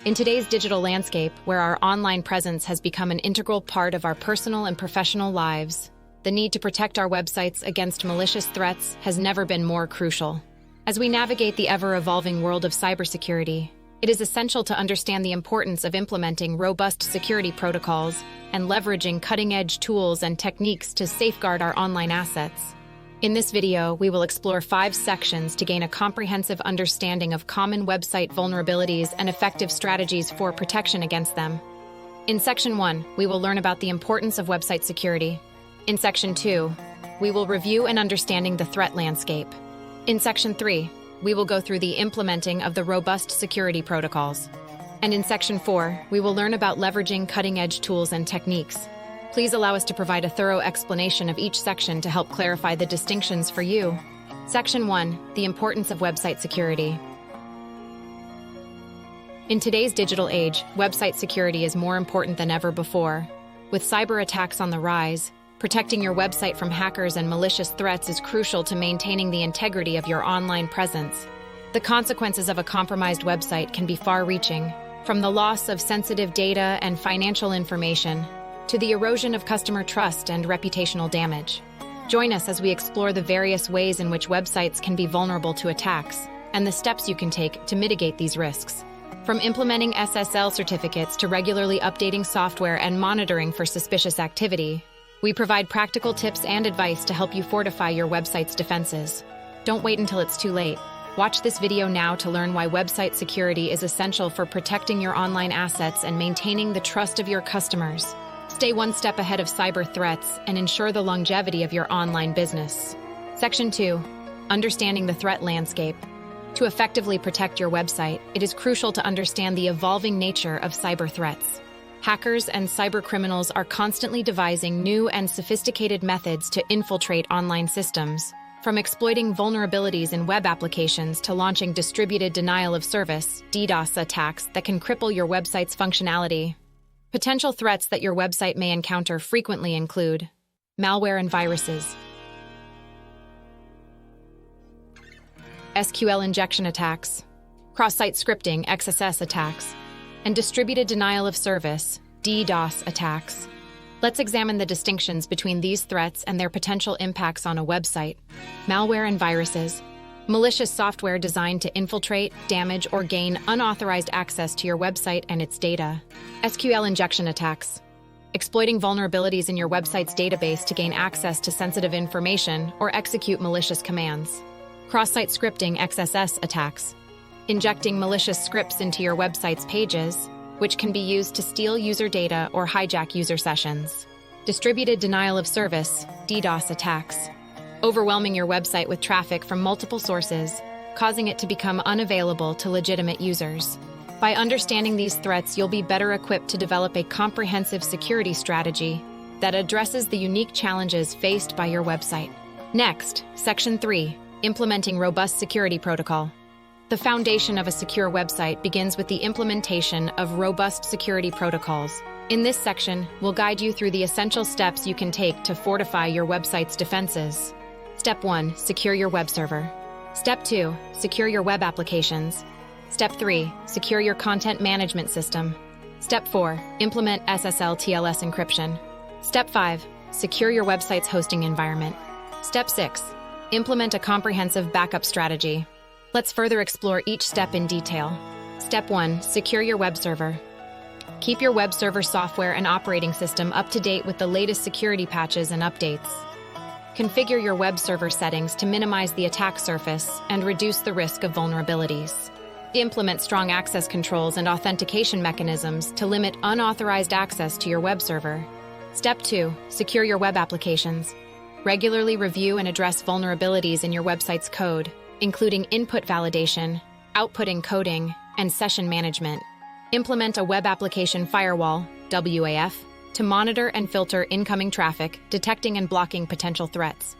In today's digital landscape, where our online presence has become an integral part of our personal and professional lives, the need to protect our websites against malicious threats has never been more crucial. As we navigate the ever-evolving world of cybersecurity, it is essential to understand the importance of implementing robust security protocols and leveraging cutting-edge tools and techniques to safeguard our online assets. In this video, we will explore 5 sections to gain a comprehensive understanding of common website vulnerabilities and effective strategies for protection against them. In Section 1, we will learn about the importance of website security. In Section 2, we will review and understanding the threat landscape. In Section 3, we will go through the implementing of the robust security protocols. And in Section 4, we will learn about leveraging cutting-edge tools and techniques. Please allow us to provide a thorough explanation of each section to help clarify the distinctions for you. Section 1, the importance of website security. In today's digital age, website security is more important than ever before. With cyber attacks on the rise, protecting your website from hackers and malicious threats is crucial to maintaining the integrity of your online presence. The consequences of a compromised website can be far-reaching, from the loss of sensitive data and financial information to the erosion of customer trust and reputational damage. Join us as we explore the various ways in which websites can be vulnerable to attacks and the steps you can take to mitigate these risks. From implementing SSL certificates to regularly updating software and monitoring for suspicious activity, we provide practical tips and advice to help you fortify your website's defenses. Don't wait until it's too late. Watch this video now to learn why website security is essential for protecting your online assets and maintaining the trust of your customers. Stay one step ahead of cyber threats and ensure the longevity of your online business. Section 2, understanding the threat landscape. To effectively protect your website, it is crucial to understand the evolving nature of cyber threats. Hackers and cybercriminals are constantly devising new and sophisticated methods to infiltrate online systems, from exploiting vulnerabilities in web applications to launching distributed denial of service (DDoS) attacks that can cripple your website's functionality. Potential threats that your website may encounter frequently include malware and viruses, SQL injection attacks, cross-site scripting (XSS) attacks, and distributed denial of service (DDoS) attacks. Let's examine the distinctions between these threats and their potential impacts on a website. Malware and viruses. Malicious software designed to infiltrate, damage, or gain unauthorized access to your website and its data. SQL injection attacks. Exploiting vulnerabilities in your website's database to gain access to sensitive information or execute malicious commands. Cross-site scripting (XSS) attacks. Injecting malicious scripts into your website's pages, which can be used to steal user data or hijack user sessions. Distributed denial of service (DDoS) attacks. Overwhelming your website with traffic from multiple sources, causing it to become unavailable to legitimate users. By understanding these threats, you'll be better equipped to develop a comprehensive security strategy that addresses the unique challenges faced by your website. Next, Section 3, implementing robust security protocol. The foundation of a secure website begins with the implementation of robust security protocols. In this section, we'll guide you through the essential steps you can take to fortify your website's defenses. Step 1, secure your web server. Step 2, secure your web applications. Step 3, secure your content management system. Step 4, implement SSL TLS encryption. Step 5, secure your website's hosting environment. Step 6, implement a comprehensive backup strategy. Let's further explore each step in detail. Step 1, secure your web server. Keep your web server software and operating system up to date with the latest security patches and updates. Configure your web server settings to minimize the attack surface and reduce the risk of vulnerabilities. Implement strong access controls and authentication mechanisms to limit unauthorized access to your web server. Step 2, secure your web applications. Regularly review and address vulnerabilities in your website's code, including input validation, output encoding, and session management. Implement a web application firewall, WAF, to monitor and filter incoming traffic, detecting and blocking potential threats.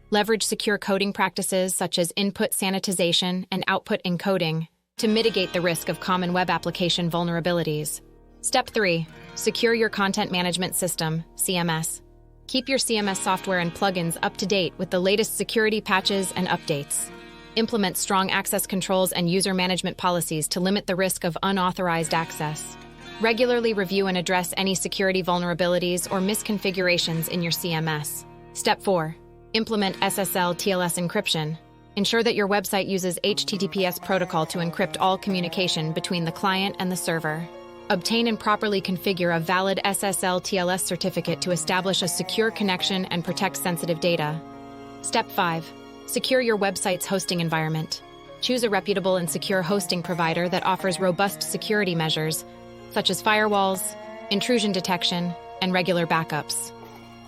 Leverage secure coding practices such as input sanitization and output encoding to mitigate the risk of common web application vulnerabilities. Step 3, secure your content management system, CMS. Keep your CMS software and plugins up to date with the latest security patches and updates. Implement strong access controls and user management policies to limit the risk of unauthorized access. Regularly review and address any security vulnerabilities or misconfigurations in your CMS. Step 4. Implement SSL/TLS encryption. Ensure that your website uses HTTPS protocol to encrypt all communication between the client and the server. Obtain and properly configure a valid SSL/TLS certificate to establish a secure connection and protect sensitive data. Step 5. Secure your website's hosting environment. Choose a reputable and secure hosting provider that offers robust security measures, such as firewalls, intrusion detection, and regular backups.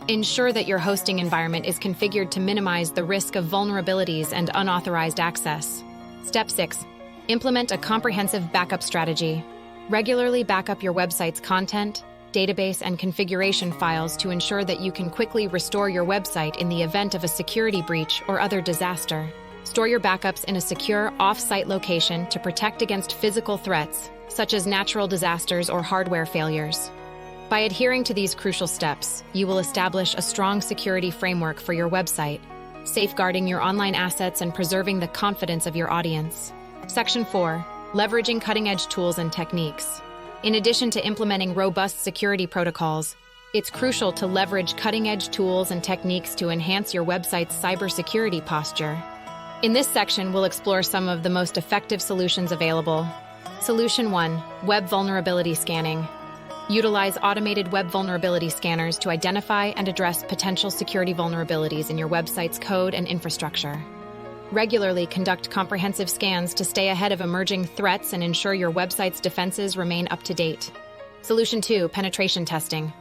Ensure that your hosting environment is configured to minimize the risk of vulnerabilities and unauthorized access. Step 6. Implement a comprehensive backup strategy. Regularly backup your website's content, database, and configuration files to ensure that you can quickly restore your website in the event of a security breach or other disaster. Store your backups in a secure, off-site location to protect against physical threats, such as natural disasters or hardware failures. By adhering to these crucial steps, you will establish a strong security framework for your website, safeguarding your online assets and preserving the confidence of your audience. Section 4. Leveraging cutting-edge tools and techniques. In addition to implementing robust security protocols, it's crucial to leverage cutting-edge tools and techniques to enhance your website's cybersecurity posture. In this section, we'll explore some of the most effective solutions available. Solution 1. Web vulnerability scanning. Utilize automated web vulnerability scanners to identify and address potential security vulnerabilities in your website's code and infrastructure. Regularly conduct comprehensive scans to stay ahead of emerging threats and ensure your website's defenses remain up to date. Solution 2. Penetration testing.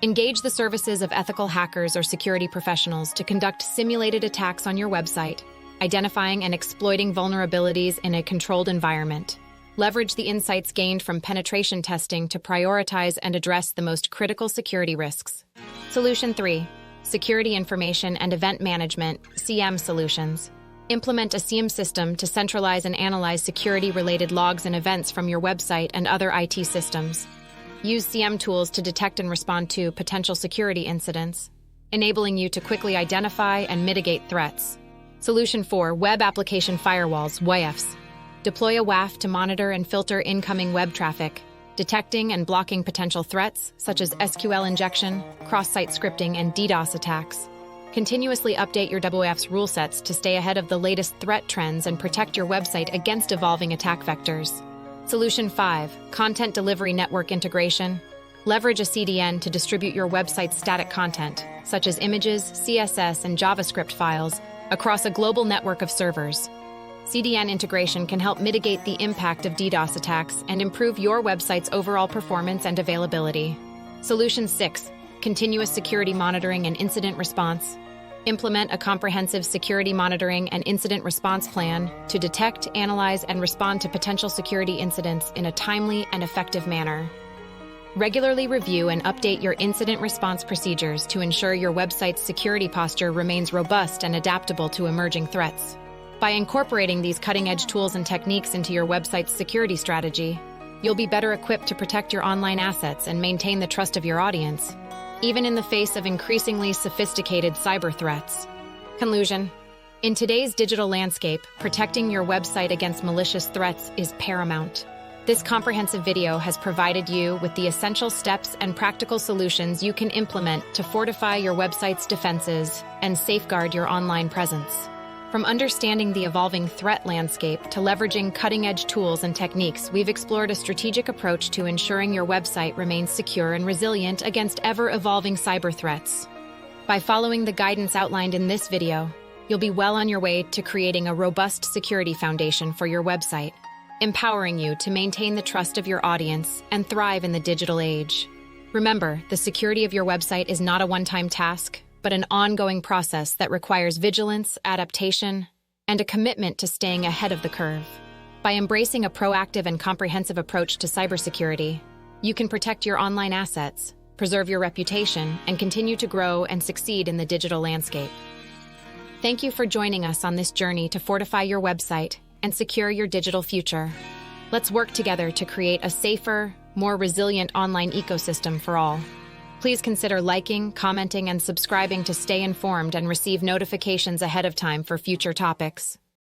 Engage the services of ethical hackers or security professionals to conduct simulated attacks on your website, identifying and exploiting vulnerabilities in a controlled environment. Leverage the insights gained from penetration testing to prioritize and address the most critical security risks. Solution 3. Security Information and Event Management, SIEM solutions. Implement a SIEM system to centralize and analyze security-related logs and events from your website and other IT systems. Use SIEM tools to detect and respond to potential security incidents, enabling you to quickly identify and mitigate threats. Solution 4. Web Application Firewalls, WAFs. Deploy a WAF to monitor and filter incoming web traffic, detecting and blocking potential threats such as SQL injection, cross-site scripting, and DDoS attacks. Continuously update your WAF's rule sets to stay ahead of the latest threat trends and protect your website against evolving attack vectors. Solution 5. Content Delivery Network Integration. Leverage a CDN to distribute your website's static content, such as images, CSS, and JavaScript files, across a global network of servers. CDN integration can help mitigate the impact of DDoS attacks and improve your website's overall performance and availability. Solution 6. Continuous security monitoring and incident response. Implement a comprehensive security monitoring and incident response plan to detect, analyze, and respond to potential security incidents in a timely and effective manner. Regularly review and update your incident response procedures to ensure your website's security posture remains robust and adaptable to emerging threats. By incorporating these cutting-edge tools and techniques into your website's security strategy, you'll be better equipped to protect your online assets and maintain the trust of your audience, even in the face of increasingly sophisticated cyber threats. Conclusion. In today's digital landscape, protecting your website against malicious threats is paramount. This comprehensive video has provided you with the essential steps and practical solutions you can implement to fortify your website's defenses and safeguard your online presence. From understanding the evolving threat landscape to leveraging cutting-edge tools and techniques, we've explored a strategic approach to ensuring your website remains secure and resilient against ever-evolving cyber threats. By following the guidance outlined in this video, you'll be well on your way to creating a robust security foundation for your website, empowering you to maintain the trust of your audience and thrive in the digital age. Remember, the security of your website is not a one-time task, but an ongoing process that requires vigilance, adaptation, and a commitment to staying ahead of the curve. By embracing a proactive and comprehensive approach to cybersecurity, you can protect your online assets, preserve your reputation, and continue to grow and succeed in the digital landscape. Thank you for joining us on this journey to fortify your website and secure your digital future. Let's work together to create a safer, more resilient online ecosystem for all. Please consider liking, commenting, and subscribing to stay informed and receive notifications ahead of time for future topics.